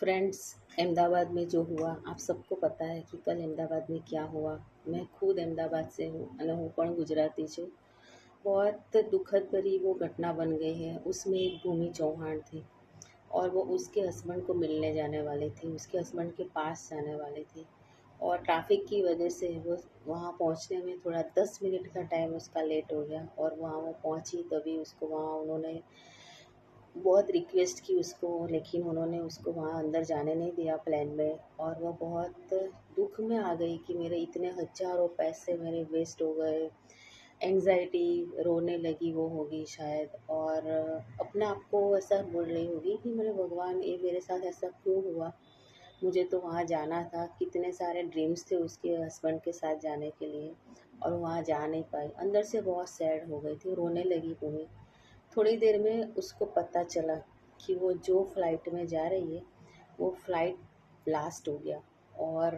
Friends, Ahmedabad में जो हुआ आप सबको पता है कि कल अहमदाबाद में क्या हुआ। मैं खुद अहमदाबाद से हूँ અને હું પણ ગુજરાતી છું। बहुत दुखद भरी वो घटना बन गई है। उसमें एक भूमि चौहान थी और वो उसके हस्बैंड को मिलने जाने वाले थे, उसके हस्बैंड के पास जाने वाले थे और ट्रैफिक की वजह से वो वहाँ पहुँचने में थोड़ा 10 मिनट का टाइम उसका लेट हो गया। और वहाँ वो पहुँची तभी उसको वहाँ उन्होंने बहुत रिक्वेस्ट की उसको, लेकिन उन्होंने उसको वहाँ अंदर जाने नहीं दिया प्लेन में। और वो बहुत दुख में आ गई कि मेरे इतने हज़ारों पैसे मेरे वेस्ट हो गए। एंग्ज़ायटी, रोने लगी वो होगी शायद, और अपने आप को ऐसा बोल रही होगी कि मेरे भगवान, ये मेरे साथ ऐसा क्यों हुआ। मुझे तो वहाँ जाना था, कितने सारे ड्रीम्स थे उसके हस्बैंड के साथ जाने के लिए और वहाँ जा नहीं पाई। अंदर से बहुत सैड हो गई थी, रोने लगी पूरी। थोड़ी देर में उसको पता चला कि वो जो फ़्लाइट में जा रही है वो फ़्लाइट ब्लास्ट हो गया। और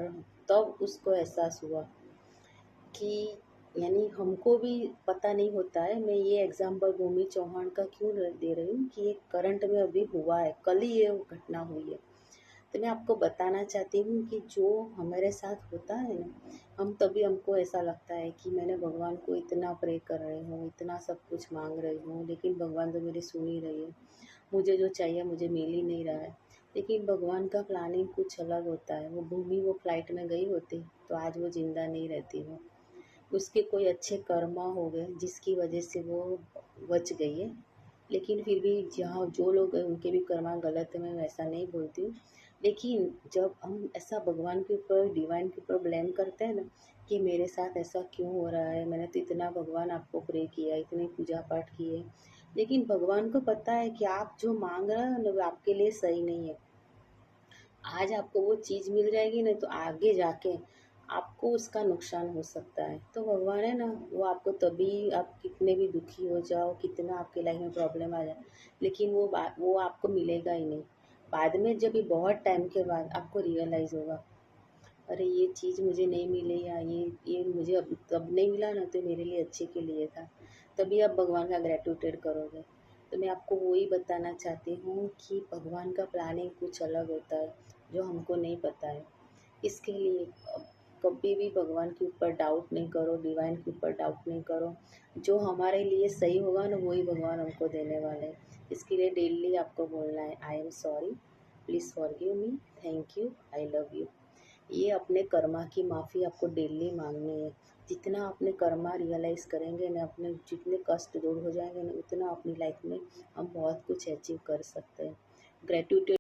तब उसको एहसास हुआ कि यानी हमको भी पता नहीं होता है। मैं ये एग्ज़ाम्पल भूमि चौहान का क्यों दे रही हूँ कि ये करंट में अभी हुआ है, कल ही ये घटना हुई है। तो मैं आपको बताना चाहती हूँ कि जो हमारे साथ होता है ना, हम तभी हमको ऐसा लगता है कि मैंने भगवान को इतना प्रे कर रही हूँ, इतना सब कुछ मांग रही हूँ, लेकिन भगवान तो मेरी सुन ही रही है। मुझे जो चाहिए मुझे मिल ही नहीं रहा है। लेकिन भगवान का प्लानिंग कुछ अलग होता है। वो भूमि वो फ्लाइट में गई होती तो आज वो जिंदा नहीं रहती। वो उसके कोई अच्छे कर्मा हो गए जिसकी वजह से वो बच गई है। लेकिन फिर भी जहाँ जो लोग हैं उनके भी कर्मा गलत है, मैं वैसा नहीं बोलती हूँ। लेकिन जब हम ऐसा भगवान के ऊपर, डिवाइन के ऊपर ब्लेम करते हैं ना कि मेरे साथ ऐसा क्यों हो रहा है, मैंने तो इतना भगवान आपको प्रे किया, इतनी पूजा पाठ की है, लेकिन भगवान को पता है कि आप जो मांग रहे हो ना वो आपके लिए सही नहीं है। आज आपको वो चीज़ मिल जाएगी ना तो आगे जाके आपको उसका नुकसान हो सकता है। तो भगवान है ना, वो आपको तभी, आप कितने भी दुखी हो जाओ, कितना आपके लाइफ में प्रॉब्लम आ जाए, लेकिन वो आपको मिलेगा ही नहीं। बाद में जब भी बहुत टाइम के बाद आपको रियलाइज़ होगा, अरे ये चीज़ मुझे नहीं मिली, या ये मुझे अब तब नहीं मिला ना तो मेरे लिए अच्छे के लिए था। तभी आप भगवान का ग्रैटिट्यूड करोगे। तो मैं आपको वही बताना चाहती हूँ कि भगवान का प्लानिंग कुछ अलग होता है जो हमको नहीं पता है। इसके लिए कभी भी भगवान के ऊपर डाउट नहीं करो, डिवाइन के ऊपर डाउट नहीं करो। जो हमारे लिए सही होगा ना वही भगवान हमको देने वाले हैं। इसके लिए डेली आपको बोलना है, I am sorry, please forgive me, thank you, I love you. ये अपने कर्मा की माफ़ी आपको डेली मांगनी है। जितना अपने कर्मा रियलाइज़ करेंगे ना, अपने जितने कष्ट दूर हो जाएंगे ना, उतना अपनी लाइफ में हम बहुत कुछ अचीव कर सकते हैं। ग्रेटिट्यूड